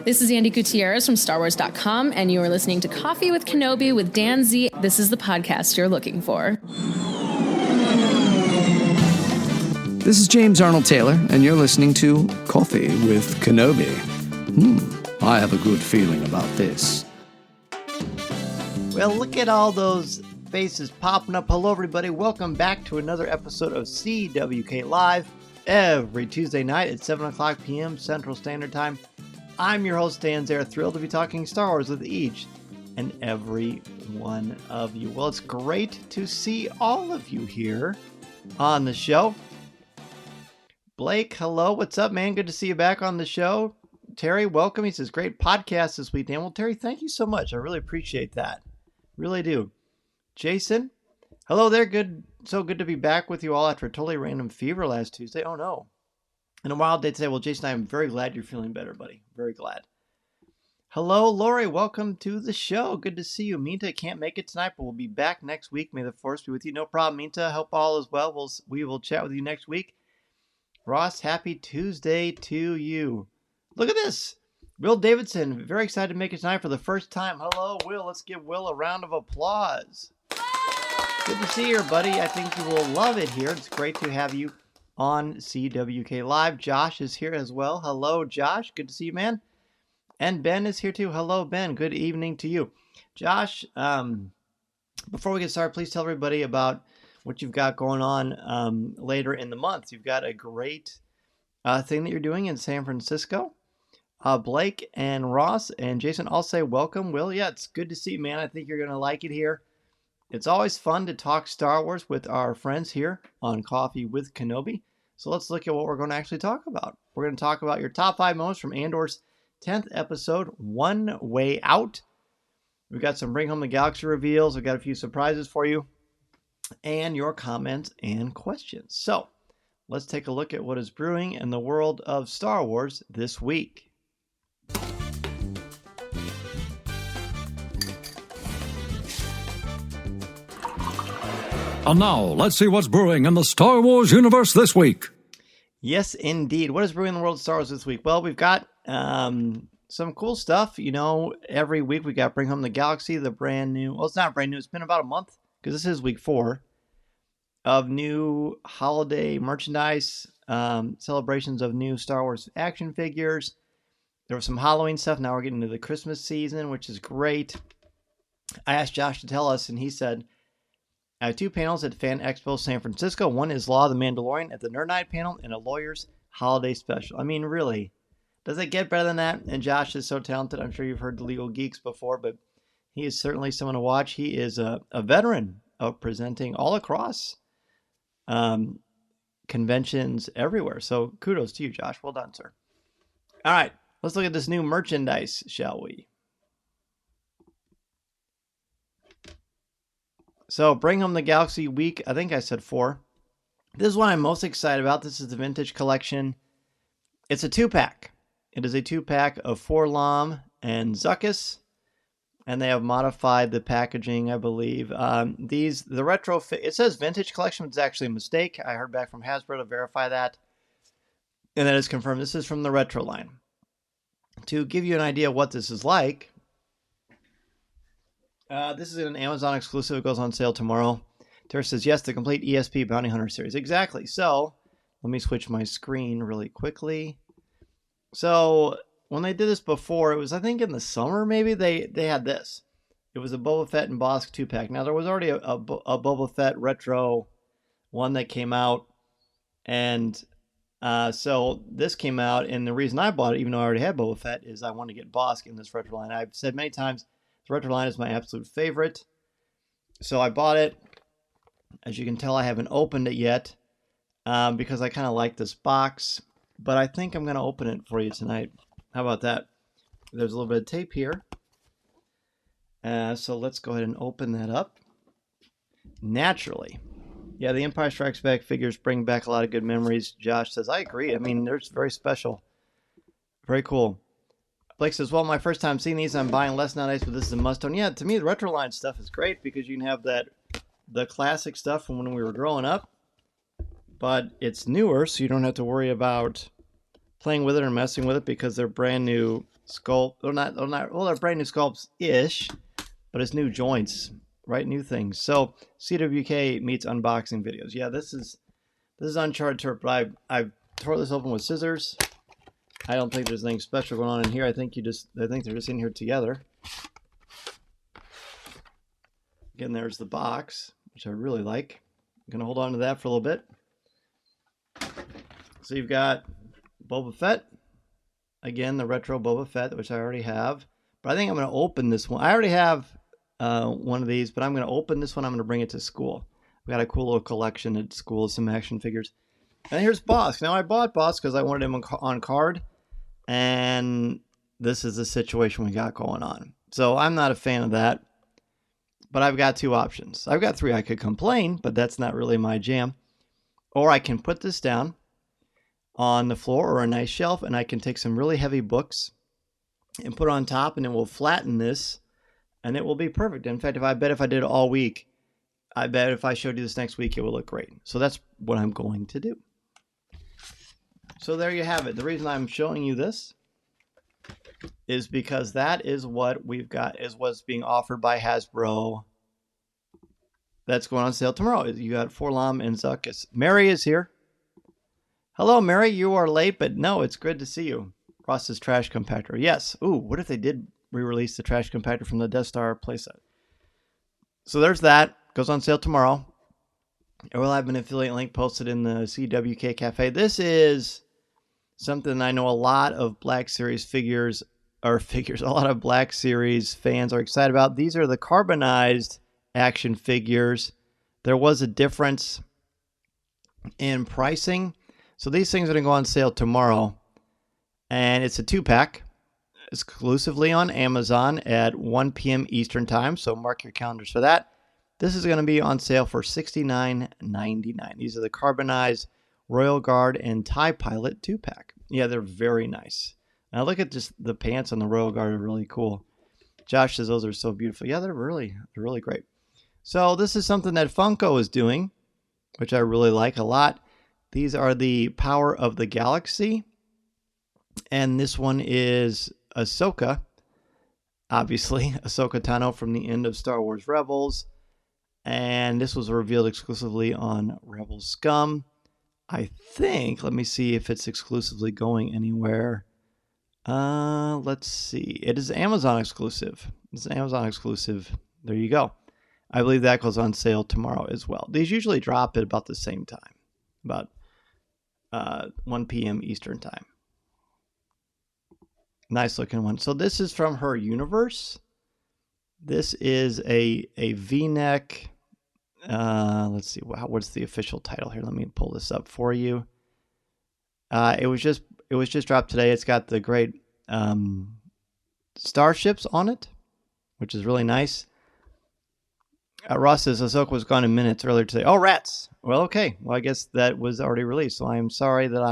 This is Andy Gutierrez from StarWars.com, and you are listening to Coffee with Kenobi with Dan Z. This is the podcast you're looking for. This is James Arnold Taylor, and you're listening to Coffee with Kenobi. I have a good feeling about this. Well, look at all those faces popping up. Hello, everybody. Welcome back to another episode of CWK Live every Tuesday night at 7 o'clock p.m. Central Standard Time. I'm your host, Dan Zare, thrilled to be talking Star Wars with each and every one of you. Well, it's great to see all of you here on the show. Blake, hello. What's up, man? Good to see you back on the show. Terry, welcome. He says, great podcast this week, Dan. Well, Terry, thank you so much. I really appreciate that. Really do. Jason, hello there. So good to be back with you all after a totally random fever last Tuesday. Oh, no. And a wild day today. Well, Jason, I'm very glad you're feeling better, buddy. Very glad. Hello, Lori. Welcome to the show. Good to see you. Minta can't make it tonight, but we'll be back next week. May the force be with you. No problem, Minta. Hope all is well. We will chat with you next week. Ross, happy Tuesday to you. Look at this. Will Davidson, very excited to make it tonight for the first time. Hello, Will. Let's give Will a round of applause. Good to see you, buddy. I think you will love it here. It's great to have you on CWK Live. Josh is here as well. Hello, Josh. Good to see you, man. And Ben is here too. Hello, Ben. Good evening to you. Josh, before we get started, please tell everybody about what you've got going on later in the month. You've got a great thing that you're doing in San Francisco. Blake and Ross and Jason all say welcome. Will, yeah, it's good to see you, man. I think you're going to like it here. It's always fun to talk Star Wars with our friends here on Coffee with Kenobi. So let's look at what we're going to actually talk about. We're going to talk about your top 5 moments from Andor's 10th episode, One Way Out. We've got some Bring Home the Galaxy reveals. We've got a few surprises for you and your comments and questions. So let's take a look at what is brewing in the world of Star Wars this week. And now, let's see what's brewing in the Star Wars universe this week. Yes, indeed. What is brewing in the world of Star Wars this week? Well, we've got some cool stuff. You know, every week we got Bring Home the Galaxy, the brand new... Well, it's not brand new. It's been about a month, because this is week 4 of new holiday merchandise, celebrations of new Star Wars action figures. There was some Halloween stuff. Now we're getting into the Christmas season, which is great. I asked Josh to tell us, and he said... I have 2 panels at Fan Expo San Francisco. One is Law of the Mandalorian at the Nerd Night panel and a Lawyer's Holiday Special. I mean, really, does it get better than that? And Josh is so talented. I'm sure you've heard the Legal Geeks before, but he is certainly someone to watch. He is a veteran of presenting all across conventions everywhere. So kudos to you, Josh. Well done, sir. All right, let's look at this new merchandise, shall we? So, Bring Home the Galaxy week, I think I said 4. This is what I'm most excited about. This is the vintage collection. It's a 2-pack. It is a 2-pack of 4-LOM and Zuckuss. And they have modified the packaging, I believe. The retro, it says vintage collection, but it's actually a mistake. I heard back from Hasbro to verify that. And that is confirmed. This is from the retro line. To give you an idea of what this is like... this is an Amazon exclusive. It goes on sale tomorrow. Tara says, yes, the complete ESP Bounty Hunter series. Exactly. So, let me switch my screen really quickly. So, when they did this before, it was, I think, in the summer, maybe, they had this. It was a Boba Fett and Bosk 2-pack. Now, there was already a Boba Fett retro one that came out. And so, this came out. And the reason I bought it, even though I already had Boba Fett, is I wanted to get Bosk in this retro line. I've said many times, the retro line is my absolute favorite. So I bought it. As you can tell, I haven't opened it yet because I kind of like this box. But I think I'm going to open it for you tonight. How about that? There's a little bit of tape here. So let's go ahead and open that up. Naturally. Yeah, the Empire Strikes Back figures bring back a lot of good memories. Josh says, I agree. I mean, they're very special. Very cool. Blake says, well, my first time seeing these, I'm buying less nowadays, but this is a must-own. Yeah, to me, the retro line stuff is great because you can have the classic stuff from when we were growing up, but it's newer, so you don't have to worry about playing with it or messing with it because they're brand new sculpt. Well, they're brand new sculpts ish, but it's new joints, right? New things. So CWK meets unboxing videos. Yeah, this is uncharted turf, but I've tore this open with scissors. I don't think there's anything special going on in here. I think they're just in here together. Again, there's the box, which I really like. I'm gonna hold on to that for a little bit. So you've got Boba Fett. Again, the retro Boba Fett, which I already have. But I think I'm gonna open this one. I already have one of these, but I'm gonna open this one. I'm gonna bring it to school. We got a cool little collection at school, some action figures. And here's Bosk. Now I bought Bosk because I wanted him on card. And this is the situation we got going on. So I'm not a fan of that, but I've got two options. I've got three. I could complain, but that's not really my jam. Or I can put this down on the floor or a nice shelf, and I can take some really heavy books and put it on top, and it will flatten this, and it will be perfect. In fact, if I did it all week, I bet if I showed you this next week, it will look great. So that's what I'm going to do. So there you have it. The reason I'm showing you this is because that is what we've got, is what's being offered by Hasbro. That's going on sale tomorrow. You got Forlom and Zuckus. Mary is here. Hello, Mary. You are late, but no, it's good to see you. Ross's trash compactor. Yes. Ooh, what if they did re-release the trash compactor from the Death Star playset? So there's that. Goes on sale tomorrow. I will have an affiliate link posted in the CWK Cafe. This is something I know a lot of Black Series a lot of Black Series fans are excited about. These are the carbonized action figures. There was a difference in pricing. So these things are going to go on sale tomorrow. And it's a 2-pack exclusively on Amazon at 1 p.m. Eastern Time. So mark your calendars for that. This is going to be on sale for $69.99. These are the carbonized Royal Guard and TIE Pilot 2-pack. Yeah, they're very nice. Now look at just the pants on the Royal Guard are really cool. Josh says those are so beautiful. Yeah, they're really great. So this is something that Funko is doing, which I really like a lot. These are the Power of the Galaxy. And this one is Ahsoka. Obviously, Ahsoka Tano from the end of Star Wars Rebels. And this was revealed exclusively on Rebel Scum. I think, let me see if it's exclusively going anywhere. Let's see. It is Amazon exclusive. It's an Amazon exclusive. There you go. I believe that goes on sale tomorrow as well. These usually drop at about the same time, about 1 p.m. Eastern Time. Nice looking one. So this is from her universe. This is a V-neck. Let's see. What's the official title here? Let me pull this up for you. It was just dropped today. It's got the great starships on it, which is really nice. Ross says Ahsoka was gone in minutes earlier today. Oh, rats. Well, okay. Well, I guess that was already released. So I'm sorry that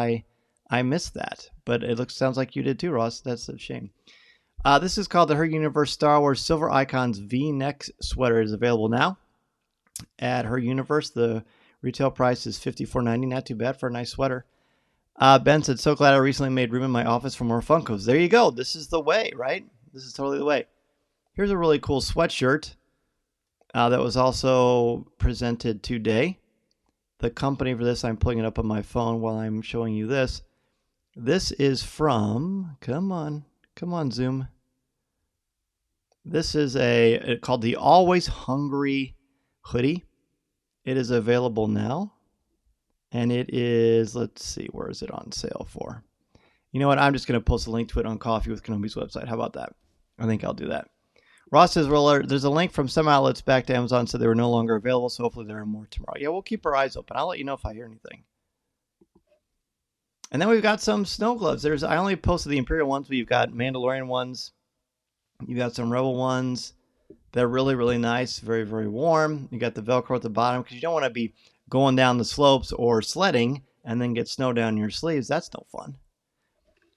I missed that. But sounds like you did too, Ross. That's a shame. This is called the Her Universe Star Wars Silver Icons V-neck sweater. It is available now at Her Universe. The retail price is $54.90. Not too bad for a nice sweater. Ben said, so glad I recently made room in my office for more Funkos. There you go. This is the way, right? This is totally the way. Here's a really cool sweatshirt that was also presented today. The company for this, I'm pulling it up on my phone while I'm showing you this. This is from, come on, Zoom. This is called the Always Hungry hoodie. It is available now. And it is, let's see, where is it on sale for? You know what? I'm just going to post a link to it on Coffee with Kenobi's website. How about that? I think I'll do that. Ross says, well, there's a link from some outlets back to Amazon, so they were no longer available, so hopefully there are more tomorrow. Yeah, we'll keep our eyes open. I'll let you know if I hear anything. And then we've got some snow gloves. I only posted the Imperial ones, but you've got Mandalorian ones. You've got some Rebel ones. They're really, really nice. Very, very warm. You got the Velcro at the bottom because you don't want to be going down the slopes or sledding and then get snow down your sleeves. That's no fun.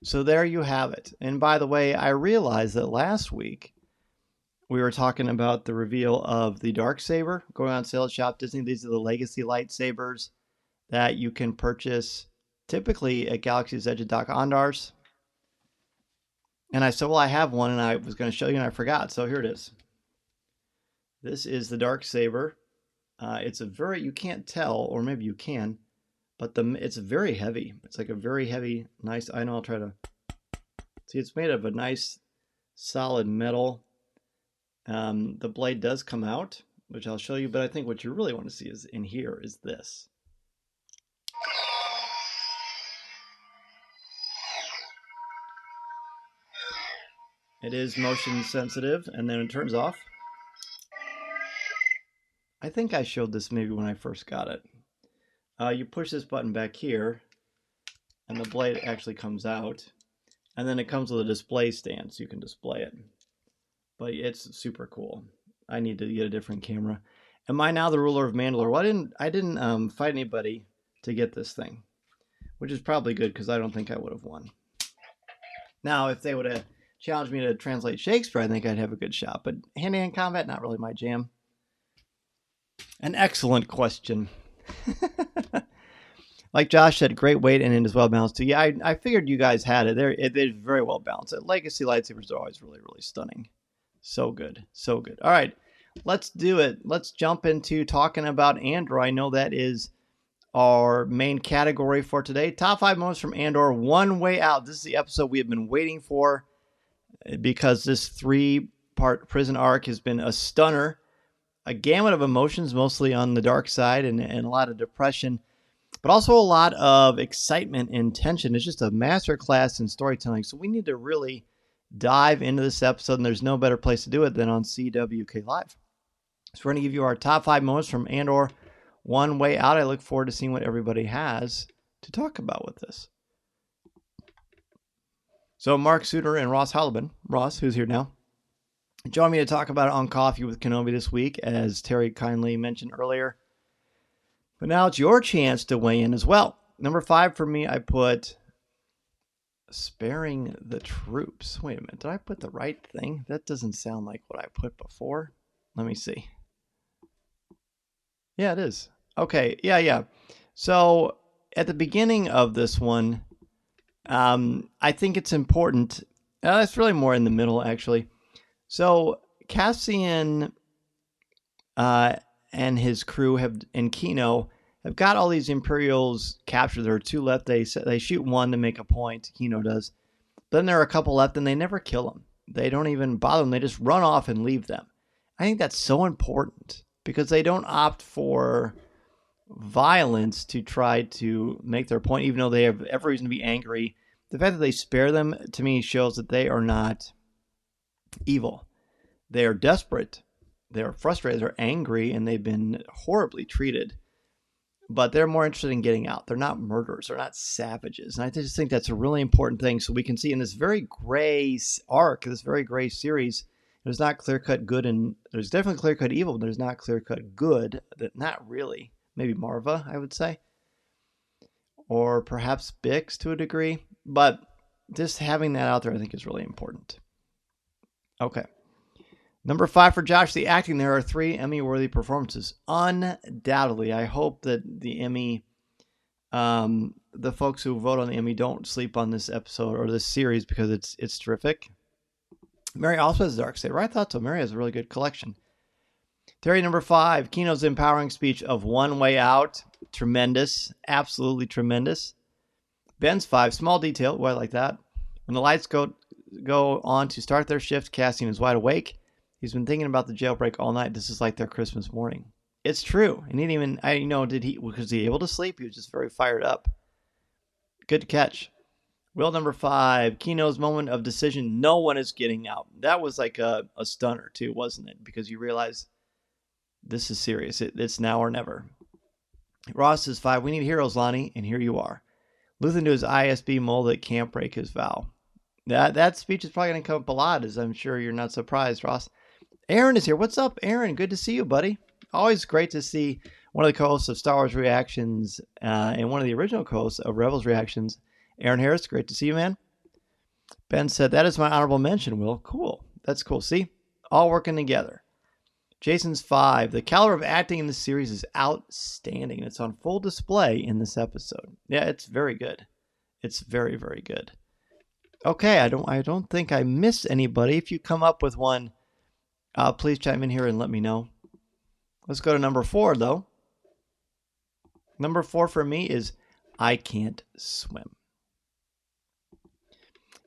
So there you have it. And by the way, I realized that last week we were talking about the reveal of the Darksaber going on sale at Shop Disney. These are the Legacy lightsabers that you can purchase typically at Galaxy's Edge at Doc Ondar's. And I said, well, I have one, and I was going to show you, and I forgot. So here it is. This is the Dark Saber. It's a very, you can't tell, or maybe you can, but it's very heavy. It's like a very heavy, nice, I know, I'll try to, see, it's made of a nice, solid metal. The blade does come out, which I'll show you, but I think what you really want to see is in here is this. It is motion sensitive, and then it turns off. I think I showed this maybe when I first got it. You push this button back here, and the blade actually comes out, and then it comes with a display stand, so you can display it. But it's super cool. I need to get a different camera. Am I now the ruler of Mandalore? Well, I didn't fight anybody to get this thing, which is probably good because I don't think I would have won. Now, if they would have challenged me to translate Shakespeare, I think I'd have a good shot. But hand-to-hand combat, not really my jam. An excellent question. Like Josh said, great weight and it is well balanced too. Yeah, I figured you guys had it. It's very well balanced. Legacy lightsabers are always really, really stunning. So good. So good. All right, let's do it. Let's jump into talking about Andor. I know that is our main category for today. Top 5 moments from Andor, One Way Out. This is the episode we have been waiting for because this 3-part prison arc has been a stunner. A gamut of emotions, mostly on the dark side and a lot of depression, but also a lot of excitement and tension. It's just a masterclass in storytelling. So we need to really dive into this episode, and there's no better place to do it than on CWK Live. So we're going to give you our top 5 moments from Andor, One Way Out. I look forward to seeing what everybody has to talk about with this. So Mark Suter and Ross Holleben. Ross, who's here now, join me to talk about it on Coffee with Kenobi this week, as Terry kindly mentioned earlier. But now it's your chance to weigh in as well. Number 5 for me, I put sparing the troops. Wait a minute, did I put the right thing? That doesn't sound like what I put before. Let me see. Yeah, it is. Okay, yeah. So at the beginning of this one, I think it's important. It's really more in the middle, actually. So Cassian and his crew and Kino have got all these Imperials captured. There are 2 left. They shoot one to make a point. Kino does. Then there are a couple left, and they never kill them. They don't even bother them. They just run off and leave them. I think that's so important because they don't opt for violence to try to make their point, even though they have every reason to be angry. The fact that they spare them, to me, shows that they are not evil. They are desperate. They are frustrated. They're angry, and they've been horribly treated. But they're more interested in getting out. They're not murderers. They're not savages. And I just think that's a really important thing. So we can see in this very gray arc, this very gray series, there's not clear-cut good, and there's definitely clear-cut evil, but there's not clear-cut good. Not really. Maybe Marva, I would say. Or perhaps Bix to a degree. But just having that out there, I think, is really important. Okay. Number 5 for Josh, the acting. There are 3 Emmy-worthy performances. Undoubtedly. I hope that the Emmy, the folks who vote on the Emmy don't sleep on this episode or this series because it's terrific. Mary also has Darksaber. I thought so. Mary has a really good collection. Terry, number 5, Kino's empowering speech of One Way Out. Tremendous. Absolutely tremendous. Ben's 5, small detail. I like that. When the lights go on to start their shift, Cassian is wide awake. He's been thinking about the jailbreak all night. This is like their Christmas morning. It's true. And he didn't even, was he able to sleep? He was just very fired up. Good catch. Will, number 5, Kino's moment of decision. No one is getting out. That was like a stunner too, wasn't it? Because you realize this is serious. It's now or never. Ross is 5. We need heroes, Lonnie. And here you are. Luthen to his ISB mole that can't break his vow. That speech is probably going to come up a lot, as I'm sure you're not surprised, Ross. Aaron is here. What's up, Aaron? Good to see you, buddy. Always great to see one of the co-hosts of Star Wars Reactions and one of the original co-hosts of Rebels Reactions, Aaron Harris. Great to see you, man. Ben said, that is my honorable mention, Will. Cool. That's cool. See? All working together. Jason's 5. The caliber of acting in this series is outstanding. It's on full display in this episode. Yeah, it's very good. It's very, very good. Okay, I don't think I missed anybody. If you come up with one, please chime in here and let me know. Let's go to number 4, though. Number 4 for me is I can't swim.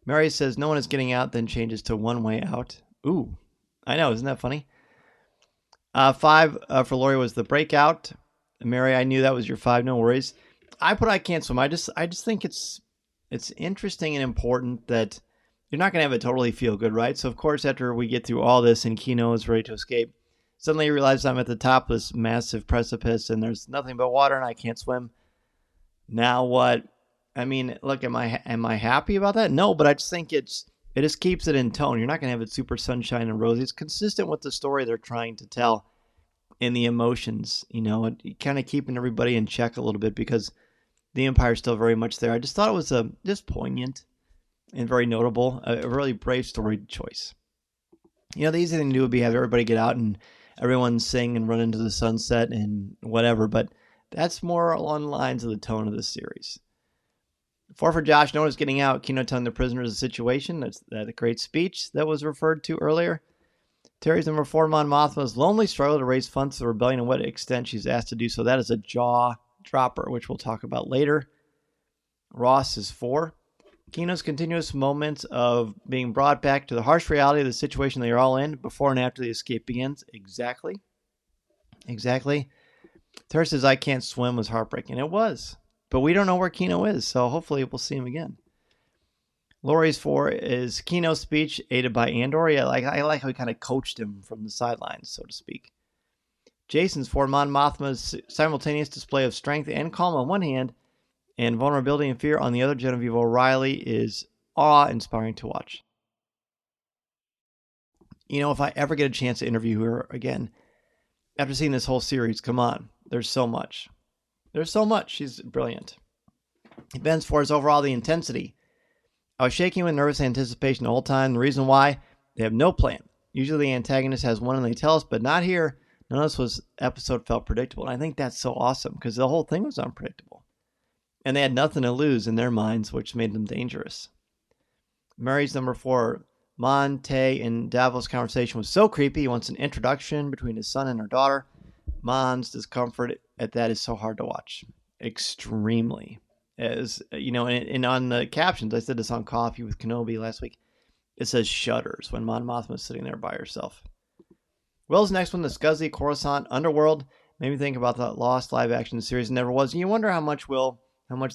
Mary says no one is getting out, then changes to one way out. Ooh, I know, isn't that funny? 5 for Lori was the breakout. Mary, I knew that was your 5. No worries. I put I can't swim. I just think it's interesting and important that you're not going to have it totally feel good, right? So of course, after we get through all this and Kino is ready to escape, suddenly you realize I'm at the top of this massive precipice and there's nothing but water and I can't swim. Now what? I mean, look, am I happy about that? No, but I just think it just keeps it in tone. You're not going to have it super sunshine and rosy. It's consistent with the story they're trying to tell and the emotions, kind of keeping everybody in check a little bit because the Empire's still very much there. I just thought it was just poignant and very notable, a really brave story choice. The easy thing to do would be have everybody get out and everyone sing and run into the sunset and whatever, but that's more along the lines of the tone of the series. 4 for Josh, no one is getting out. Kino telling the prisoners the situation. That's that great speech that was referred to earlier. Terry's number 4, Mon Mothma's lonely struggle to raise funds for the rebellion and what extent she's asked to do so. That is a jaw dropper, which we'll talk about later. Ross is 4. Kino's continuous moments of being brought back to the harsh reality of the situation they are all in before and after the escape begins. Exactly. Terry says, I can't swim was heartbreaking. It was. But we don't know where Kino is, so hopefully we'll see him again. Lori's 4 is Kino's speech, aided by Andor. Yeah, I like how he kind of coached him from the sidelines, so to speak. Jason's 4, Mon Mothma's simultaneous display of strength and calm on one hand, and vulnerability and fear on the other. Genevieve O'Reilly is awe-inspiring to watch. If I ever get a chance to interview her again, after seeing this whole series, come on, there's so much. She's brilliant. Ben's 4 is overall the intensity. I was shaking with nervous anticipation the whole time. The reason why? They have no plan. Usually the antagonist has one and they tell us, but not here. None of this episode felt predictable. And I think that's so awesome because the whole thing was unpredictable. And they had nothing to lose in their minds, which made them dangerous. Mary's number 4, Monte and Davos' conversation was so creepy. He wants an introduction between his son and her daughter. Mon's discomfort at that is so hard to watch. Extremely. As and on the captions, I said this on Coffee with Kenobi last week. It says shudders when Mon Mothma's sitting there by herself. Will's next one, the Scuzzy Coruscant Underworld, made me think about the lost live action series. It never was. And you wonder how much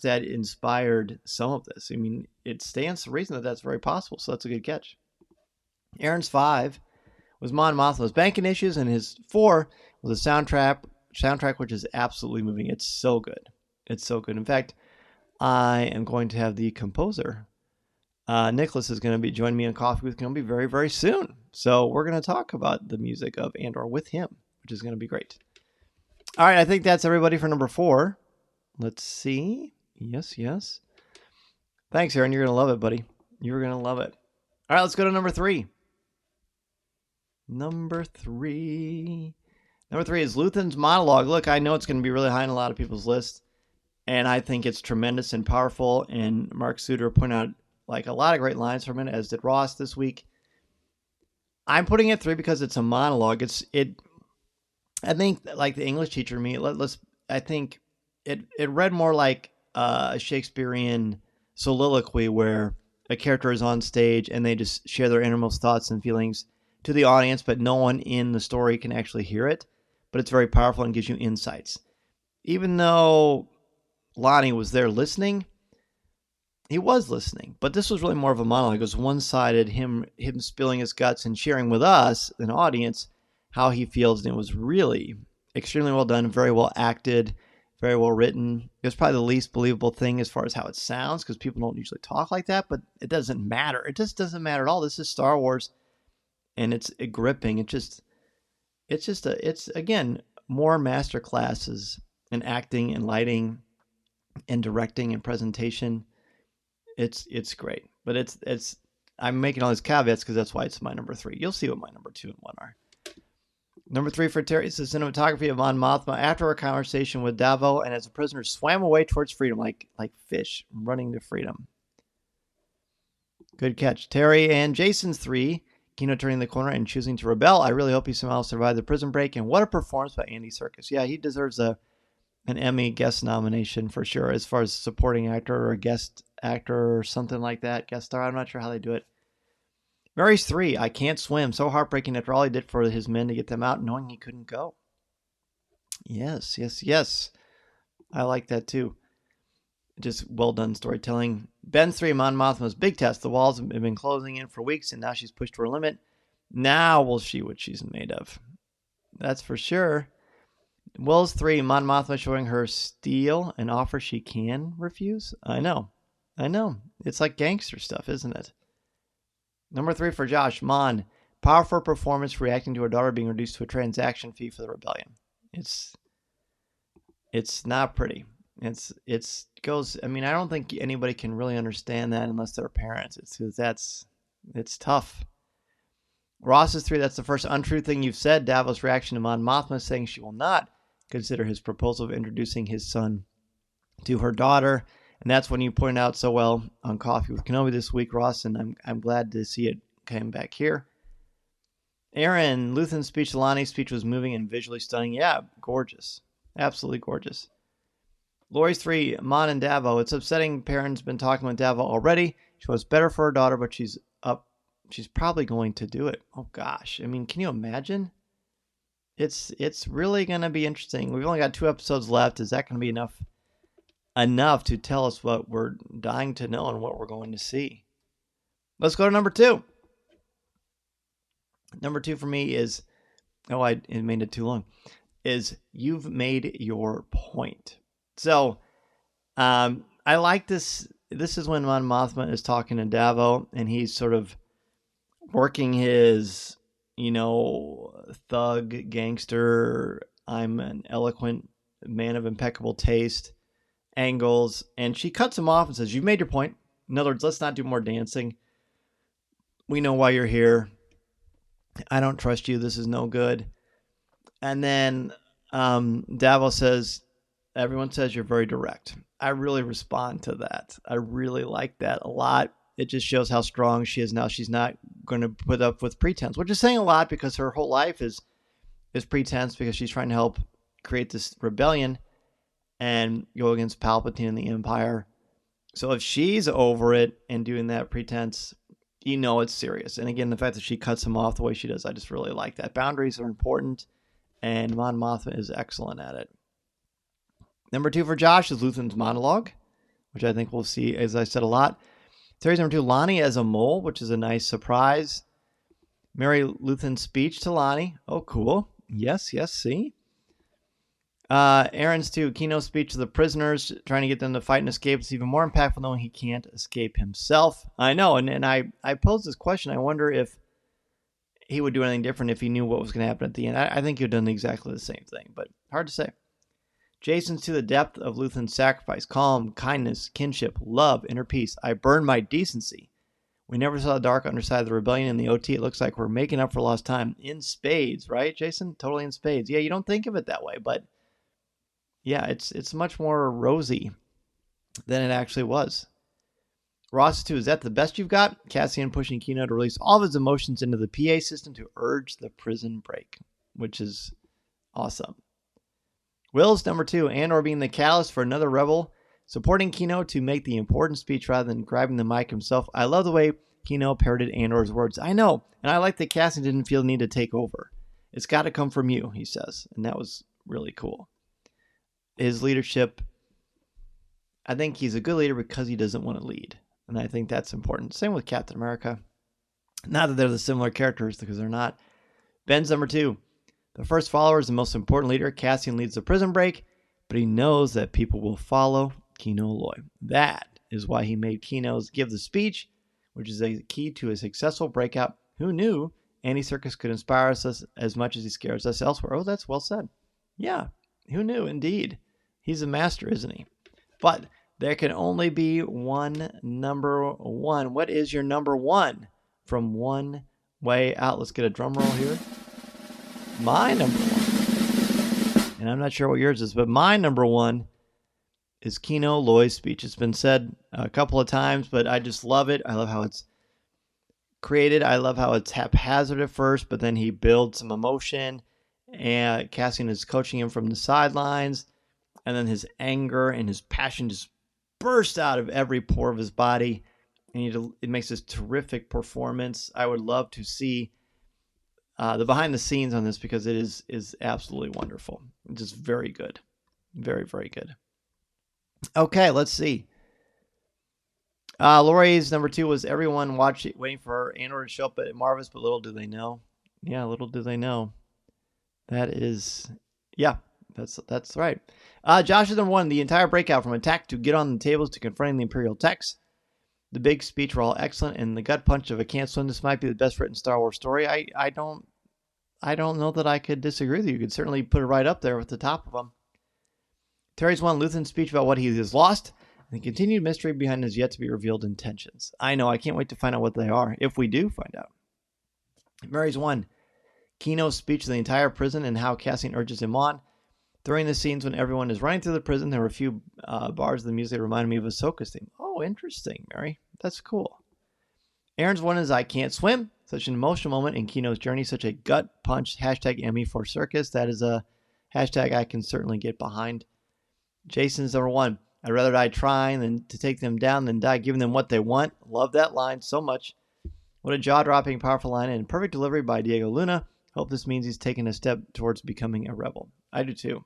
that inspired some of this. I mean, it stands to reason that that's very possible. So that's a good catch. Aaron's 5 was Mon Mothma's banking issues, and his 4 was a soundtrack which is absolutely moving. It's so good. In fact, I am going to have the composer, Nicholas, is going to be joining me on Coffee with Kenobi very, very soon. So we're going to talk about the music of Andor with him, which is going to be great. All right, I think that's everybody for number 4. Let's see. Yes. Thanks, Aaron. You're going to love it, buddy. You're going to love it. All right, let's go to number 3. Number 3 is Luthen's monologue. Look, I know it's going to be really high on a lot of people's list, and I think it's tremendous and powerful. And Mark Suter pointed out a lot of great lines from it, as did Ross this week. I'm putting it 3 because it's a monologue. I think, like the English teacher me, I think it read more like a Shakespearean soliloquy where a character is on stage and they just share their innermost thoughts and feelings to the audience, but no one in the story can actually hear it. But it's very powerful and gives you insights. Even though Lonnie was there listening, he was listening. But this was really more of a monologue. It was one-sided, him spilling his guts and sharing with us, an audience, how he feels. And it was really extremely well done, very well acted, very well written. It was probably the least believable thing as far as how it sounds, because people don't usually talk like that, but it doesn't matter. It just doesn't matter at all. This is Star Wars, and it's gripping. It's again, more master classes in acting and lighting and directing and presentation. It's great, but I'm making all these caveats because that's why it's my number 3. You'll see what my number 2 and 1 are. Number 3 for Terry is the cinematography of Mon Mothma after her conversation with Davo, and as the prisoners swam away towards freedom, like fish running to freedom. Good catch. Terry and Jason's 3. Kino turning the corner and choosing to rebel. I really hope he somehow survived the prison break. And what a performance by Andy Serkis. Yeah, he deserves an Emmy guest nomination for sure, as far as supporting actor or guest actor or something like that. Guest star. I'm not sure how they do it. Mary's 3. I can't swim. So heartbreaking after all he did for his men to get them out, knowing he couldn't go. Yes. I like that too. Just well done storytelling. Ben's 3, Mon Mothma's big test. The walls have been closing in for weeks, and now she's pushed to her limit. Now we'll see what she's made of. That's for sure. Will's 3, Mon Mothma showing her steel, an offer she can refuse. I know. It's like gangster stuff, isn't it? Number 3 for Josh, Mon. Powerful performance reacting to her daughter being reduced to a transaction fee for the rebellion. It's not pretty. It's goes. I mean, I don't think anybody can really understand that unless they're parents. It's tough. Ross's 3. That's the first untrue thing you've said. Davos' reaction to Mon Mothma saying she will not consider his proposal of introducing his son to her daughter, and that's when you pointed out so well on Coffee with Kenobi this week, Ross. And I'm glad to see it came back here. Aaron, Luthen's speech, Lani's speech was moving and visually stunning. Yeah, gorgeous, absolutely gorgeous. Lori's 3, Mon and Davo. It's upsetting. Perrin's been talking with Davo already. She wants better for her daughter, but she's probably going to do it. Oh gosh. I mean, can you imagine? It's really going to be interesting. We've only got 2 episodes left. Is that going to be enough to tell us what we're dying to know and what we're going to see? Let's go to number 2. Number 2 for me is, it made it too long, is you've made your point. So, I like this. This is when Mon Mothma is talking to Davo, and he's sort of working his, thug, gangster, I'm an eloquent man of impeccable taste angles. And she cuts him off and says, you've made your point. In other words, let's not do more dancing. We know why you're here. I don't trust you. This is no good. And then Davo says, everyone says you're very direct. I really respond to that. I really like that a lot. It just shows how strong she is now. She's not going to put up with pretense, which is saying a lot because her whole life is pretense, because she's trying to help create this rebellion and go against Palpatine and the Empire. So if she's over it and doing that pretense, it's serious. And again, the fact that she cuts him off the way she does, I just really like that. Boundaries are important, and Mon Mothma is excellent at it. Number 2 for Josh is Luthen's monologue, which I think we'll see, as I said, a lot. Terry's number 2, Lani as a mole, which is a nice surprise. Mary Luthen's speech to Lani. Oh, cool. Yes, see. Aaron's 2, Kino's speech to the prisoners, trying to get them to fight and escape. It's even more impactful knowing he can't escape himself. I know, and I posed this question. I wonder if he would do anything different if he knew what was going to happen at the end. I think he would have done exactly the same thing, but hard to say. Jason's to the depth of Luthen's sacrifice. Calm, kindness, kinship, love, inner peace. I burn my decency. We never saw the dark underside of the rebellion in the OT. It looks like we're making up for lost time in spades, right, Jason? Totally in spades. Yeah, you don't think of it that way, but yeah, it's much more rosy than it actually was. Ross 2, is that the best you've got? Cassian pushing Kino to release all of his emotions into the PA system to urge the prison break, which is awesome. Will's number 2, Andor being the catalyst for another rebel, supporting Kino to make the important speech rather than grabbing the mic himself. I love the way Kino parroted Andor's words. I know, and I like that Cassian didn't feel the need to take over. It's got to come from you, he says, and that was really cool. His leadership, I think he's a good leader because he doesn't want to lead, and I think that's important. Same with Captain America. Not that they're the similar characters, because they're not. Ben's number 2. The first follower is the most important leader. Cassian leads the prison break, but he knows that people will follow Kino Loy. That is why he made Kino's give the speech, which is a key to a successful breakout. Who knew Andy Serkis could inspire us as much as he scares us elsewhere? Oh, that's well said. Yeah, who knew? Indeed. He's a master, isn't he? But there can only be one number 1. What is your number 1 from One Way Out? Let's get a drum roll here. My number 1, and I'm not sure what yours is, but my number 1 is Kino Loy's speech. It's been said a couple of times, but I just love it. I love how it's created. I love how it's haphazard at first, but then he builds some emotion, and Cassian is coaching him from the sidelines, and then his anger and his passion just burst out of every pore of his body, and it makes this terrific performance. I would love to see the behind the scenes on this because it is absolutely wonderful. Just very good. Very, very good. Okay, let's see. Lori's number 2 was everyone waiting for Andor to show up at Marvis, but little do they know. Yeah, little do they know. That is, yeah, that's right. Josh is number 1. The entire breakout from attack to get on the tables to confronting the Imperial techs. The big speech were all excellent, and the gut punch of a can't swim. This might be the best written Star Wars story. I don't know that I could disagree with you. You could certainly put it right up there with the top of them. Terry's 1. Luthen's speech about what he has lost. The continued mystery behind his yet-to-be-revealed intentions. I know, I can't wait to find out what they are, if we do find out. Mary's 1. Kino's speech to the entire prison and how Cassian urges him on. During the scenes when everyone is running through the prison, there were a few bars of the music that reminded me of Ahsoka's theme. Oh, interesting, Mary. That's cool. Aaron's 1 is I can't swim. Such an emotional moment in Kino's journey. Such a gut punch. Hashtag Emmy for Circus. That is a hashtag I can certainly get behind. Jason's number 1. I'd rather die trying than to take them down than die giving them what they want. Love that line so much. What a jaw-dropping, powerful line and perfect delivery by Diego Luna. Hope this means he's taken a step towards becoming a rebel. I do too.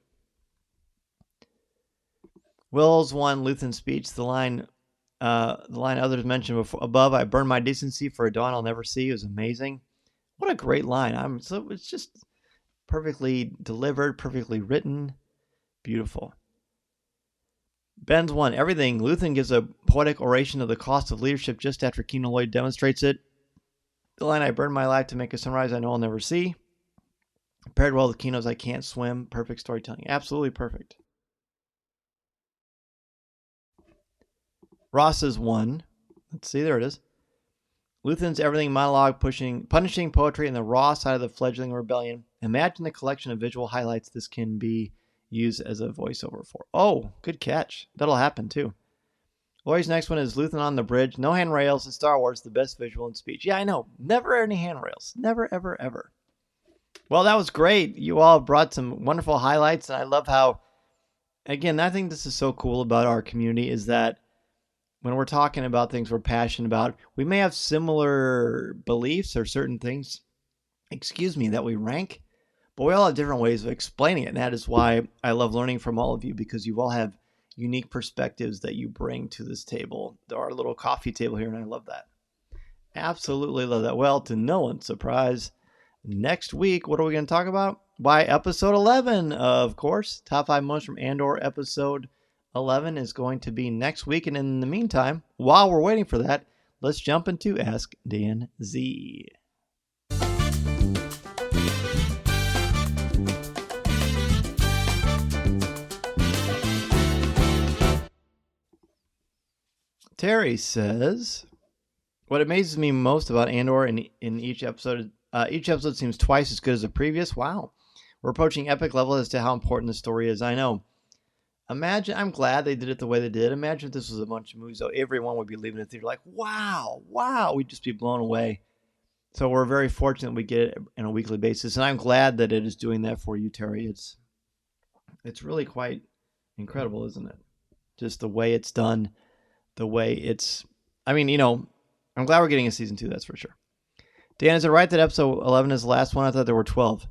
Will's 1, Luthen's speech. The line others mentioned above. I burn my decency for a dawn I'll never see. It was amazing. What a great line. It's just perfectly delivered, perfectly written. Beautiful. Ben's 1. Everything. Luthen gives a poetic oration of the cost of leadership just after Kino Lloyd demonstrates it. The line, I burn my life to make a sunrise I know I'll never see. Paired well with Kino's I can't swim. Perfect storytelling. Absolutely perfect. Ross's 1. Let's see, there it is. Luthen's everything monologue punishing poetry in the raw side of the fledgling rebellion. Imagine the collection of visual highlights this can be used as a voiceover for. Oh, good catch. That'll happen too. Lori's next one is Luthen on the bridge. No handrails in Star Wars, the best visual in speech. Yeah, I know. Never any handrails. Never, ever, ever. Well, that was great. You all brought some wonderful highlights, and I love how, again, I think this is so cool about our community is that when we're talking about things we're passionate about, we may have similar beliefs or certain things, that we rank, but we all have different ways of explaining it. And that is why I love learning from all of you, because you all have unique perspectives that you bring to this table, our little coffee table here. And I love that. Absolutely love that. Well, to no one's surprise, next week, what are we going to talk about? Why, episode 11, of course. Top 5 moments from Andor episode 11 is going to be next week. And in the meantime, while we're waiting for that, let's jump into Ask Dan Z. Terry says, what amazes me most about Andor in each episode seems twice as good as the previous. Wow. We're approaching epic level as to how important the story is. I know. I'm glad they did it the way they did. Imagine if this was a bunch of movies, though. Everyone would be leaving the theater like, wow. We'd just be blown away. So we're very fortunate we get it on a weekly basis. And I'm glad that it is doing that for you, Terry. It's really quite incredible, isn't it? Just the way it's done. The way it's, I'm glad we're getting a season 2, that's for sure. Dan, is it right that episode 11 is the last one? I thought there were 12.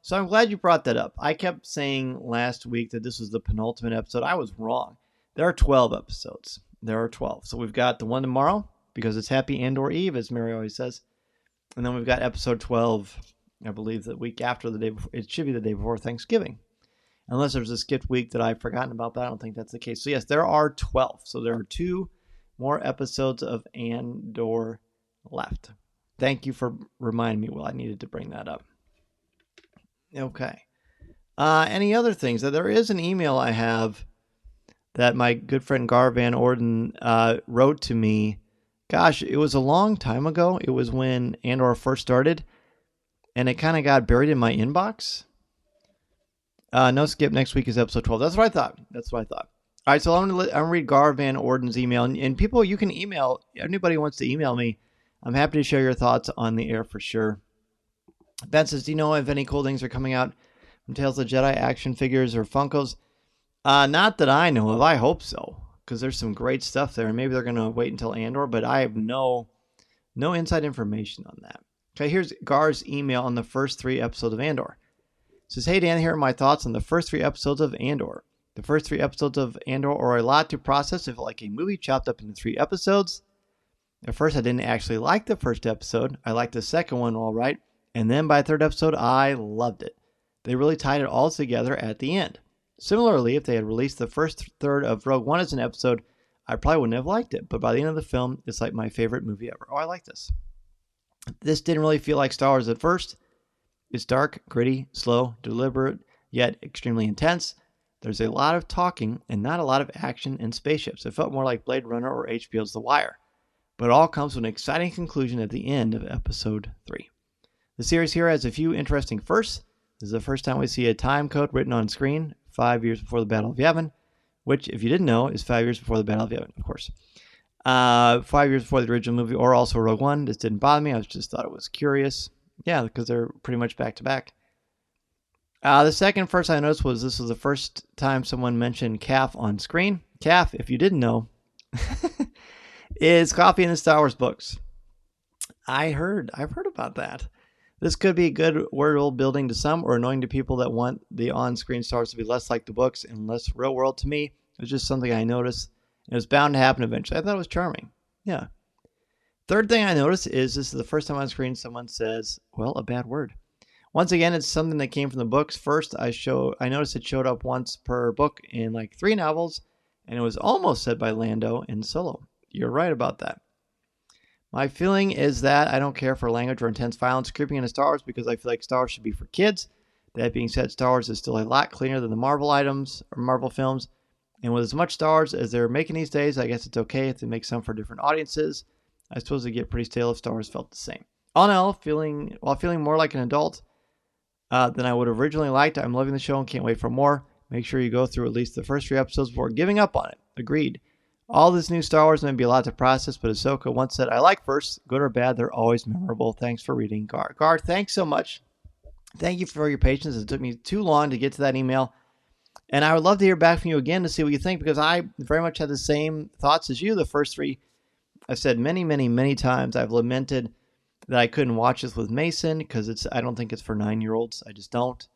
So I'm glad you brought that up. I kept saying last week that this was the penultimate episode. I was wrong. There are 12 episodes. There are 12. So we've got the one tomorrow, because it's Happy Andor Eve, as Mary always says. And then we've got episode 12, I believe, the week after the day before. It should be the day before Thanksgiving. Unless there's a skipped week that I've forgotten about, but I don't think that's the case. So yes, there are 12. So there are 2 more episodes of Andor left. Thank you for reminding me. Well, I needed to bring that up. Okay. Any other things? There is an email I have that my good friend Gar Van Orden wrote to me. Gosh, it was a long time ago. It was when Andor first started, and it kind of got buried in my inbox. No skip. Next week is episode 12. That's what I thought. All right, so I'm gonna read Gar Van Orden's email, and people, you can email. Anybody who wants to email me, I'm happy to share your thoughts on the air for sure. Ben says, do you know if any cool things are coming out from Tales of the Jedi action figures or Funkos? Not that I know of. I hope so, because there's some great stuff there, and maybe they're going to wait until Andor, but I have no inside information on that. Okay, here's Gar's email on the first 3 episodes of Andor. It says, hey Dan, here are my thoughts on the first 3 episodes of Andor. The first 3 episodes of Andor are a lot to process. It felt like a movie chopped up into 3 episodes. At first, I didn't actually like the first episode. I liked the second one all right. And then by the 3rd episode, I loved it. They really tied it all together at the end. Similarly, if they had released the first third of Rogue One as an episode, I probably wouldn't have liked it. But by the end of the film, it's like my favorite movie ever. Oh, I like this. This didn't really feel like Star Wars at first. It's dark, gritty, slow, deliberate, yet extremely intense. There's a lot of talking and not a lot of action and spaceships. It felt more like Blade Runner or HBO's The Wire. But it all comes to an exciting conclusion at the end of episode 3. The series here has a few interesting firsts. This is the first time we see a time code written on screen, 5 years before the Battle of Yavin, which, if you didn't know, is 5 years before the Battle of Yavin, of course. 5 years before the original movie, or also Rogue One. This didn't bother me. I just thought it was curious. Yeah, because they're pretty much back to back. The second first I noticed was this was the first time someone mentioned Calf on screen. Calf, if you didn't know, is coffee in the Star Wars books. I've heard about that. This could be good world building to some, or annoying to people that want the on-screen Star Wars to be less like the books and less real world. To me, it was just something I noticed. It was bound to happen eventually. I thought it was charming. Yeah. Third thing I noticed is this is the first time on screen someone says, well, a bad word. Once again, it's something that came from the books. First, I noticed it showed up once per book in like 3 novels, and it was almost said by Lando in Solo. You're right about that. My feeling is that I don't care for language or intense violence creeping into Star Wars because I feel like Star Wars should be for kids. That being said, Star Wars is still a lot cleaner than the Marvel films. And with as much Star Wars as they're making these days, I guess it's okay if they make some for different audiences. I suppose it'd get pretty stale if Star Wars felt the same. All in all, while feeling more like an adult than I would have originally liked, I'm loving the show and can't wait for more. Make sure you go through at least the first 3 episodes before giving up on it. Agreed. All this new Star Wars may be a lot to process, but Ahsoka once said, I like firsts, good or bad, they're always memorable. Thanks for reading, Gar. Gar, thanks so much. Thank you for your patience. It took me too long to get to that email. And I would love to hear back from you again to see what you think, because I very much had the same thoughts as you. The first 3, I've said many, many, many times, I've lamented that I couldn't watch this with Mason, because I don't think it's for 9-year-olds. I just don't.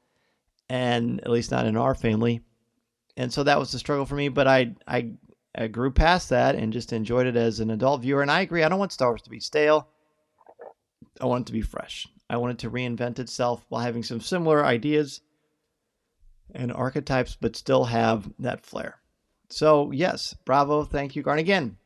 And at least not in our family. And so that was the struggle for me, but I grew past that and just enjoyed it as an adult viewer. And I agree, I don't want Star Wars to be stale. I want it to be fresh. I want it to reinvent itself while having some similar ideas and archetypes, but still have that flair. So yes, bravo. Thank you, Garn. Again,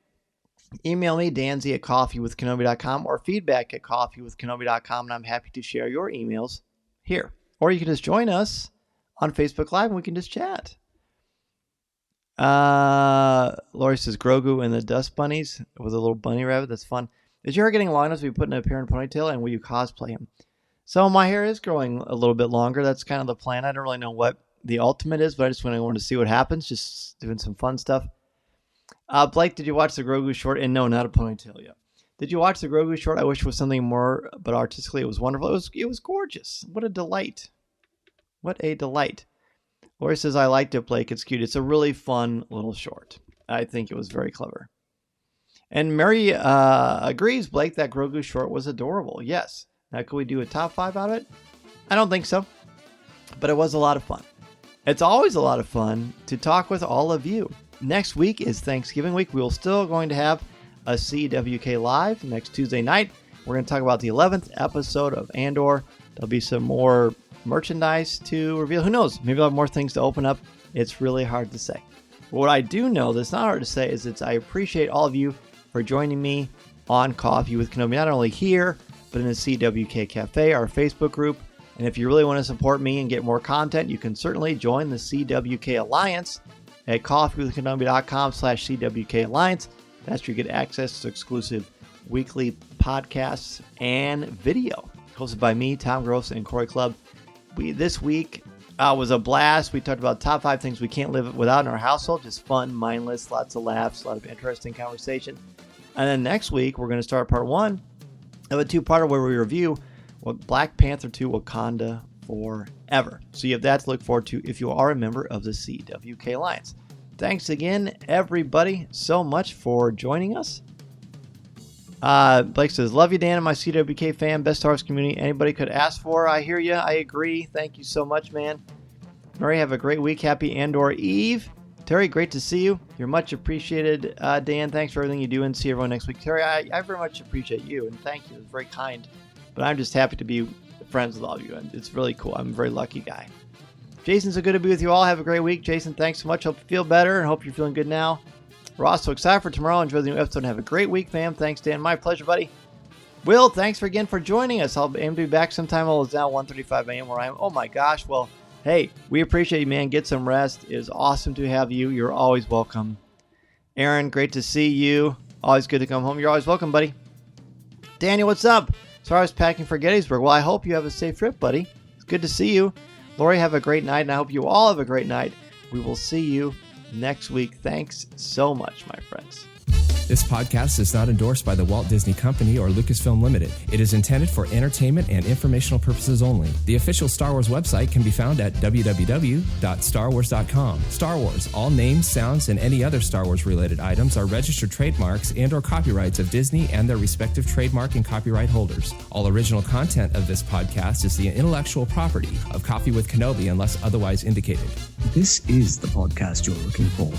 email me, danzy@coffeewithkenobi.com, or feedback@coffeewithkenobi.com, and I'm happy to share your emails here. Or you can just join us on Facebook Live and we can just chat. Lori says Grogu and the Dust Bunnies with a little bunny rabbit. That's fun. Is your hair getting long enough to be put in a parent ponytail, and will you cosplay him? So my hair is growing a little bit longer. That's kind of the plan. I don't really know what the ultimate is, but I just want to see what happens. Just doing some fun stuff. Blake, did you watch the Grogu short? And no, not a ponytail yet. Did you watch the Grogu short? I wish it was something more, but artistically it was wonderful. It was gorgeous. What a delight. What a delight. Lori says, I liked it, Blake. It's cute. It's a really fun little short. I think it was very clever. And Mary agrees, Blake, that Grogu short was adorable. Yes. Now, could we do a top 5 out of it? I don't think so. But it was a lot of fun. It's always a lot of fun to talk with all of you. Next week is Thanksgiving week. We're still going to have a CWK Live next Tuesday night. We're going to talk about the 11th episode of Andor. There'll be some more merchandise to reveal. Who knows? Maybe I'll have more things to open up. It's really hard to say. But what I do know that's not hard to say is I appreciate all of you for joining me on Coffee with Kenobi, not only here, but in the CWK Cafe, our Facebook group. And if you really want to support me and get more content, you can certainly join the CWK Alliance at coffeewithkenobi.com/CWK Alliance. That's where you get access to exclusive weekly podcasts and video hosted by me, Tom Gross, and Corey Club. This week was a blast. We talked about top 5 things we can't live without in our household. Just fun, mindless, lots of laughs, a lot of interesting conversation. And then next week, we're going to start part 1 of a two-parter where we review Black Panther 2 Wakanda Forever. So you have that to look forward to if you are a member of the CWK Alliance. Thanks again, everybody, so much for joining us. Blake says, love you, Dan, and my CWK fan, best Star Wars community anybody could ask for. I hear you. I agree. Thank you so much, man. Murray, have a great week. Happy Andor Eve. Terry, great to see you. You're much appreciated. Dan, thanks for everything you do, and see everyone next week. Terry, I very much appreciate you, and thank you. It's very kind. But I'm just happy to be friends with all of you, and it's really cool. I'm a very lucky guy. Jason, so good to be with you all. Have a great week. Jason, thanks so much. Hope you feel better, and hope you're feeling good now. Ross, so excited for tomorrow. Enjoy the new episode and have a great week, fam. Thanks, Dan. My pleasure, buddy. Will, thanks again for joining us. I'll aim to be back sometime. It's now 1:35 a.m. where I am. Oh, my gosh. Well, hey, we appreciate you, man. Get some rest. It is awesome to have you. You're always welcome. Aaron, great to see you. Always good to come home. You're always welcome, buddy. Daniel, what's up? Sorry I was packing for Gettysburg. Well, I hope you have a safe trip, buddy. It's good to see you. Lori, have a great night, and I hope you all have a great night. We will see you next week. Thanks so much, my friends. This podcast is not endorsed by the Walt Disney Company or Lucasfilm Limited. It is intended for entertainment and informational purposes only. The official Star Wars website can be found at www.starwars.com. Star Wars, all names, sounds, and any other Star Wars-related items are registered trademarks and/or copyrights of Disney and their respective trademark and copyright holders. All original content of this podcast is the intellectual property of Coffee with Kenobi unless otherwise indicated. This is the podcast you're looking for.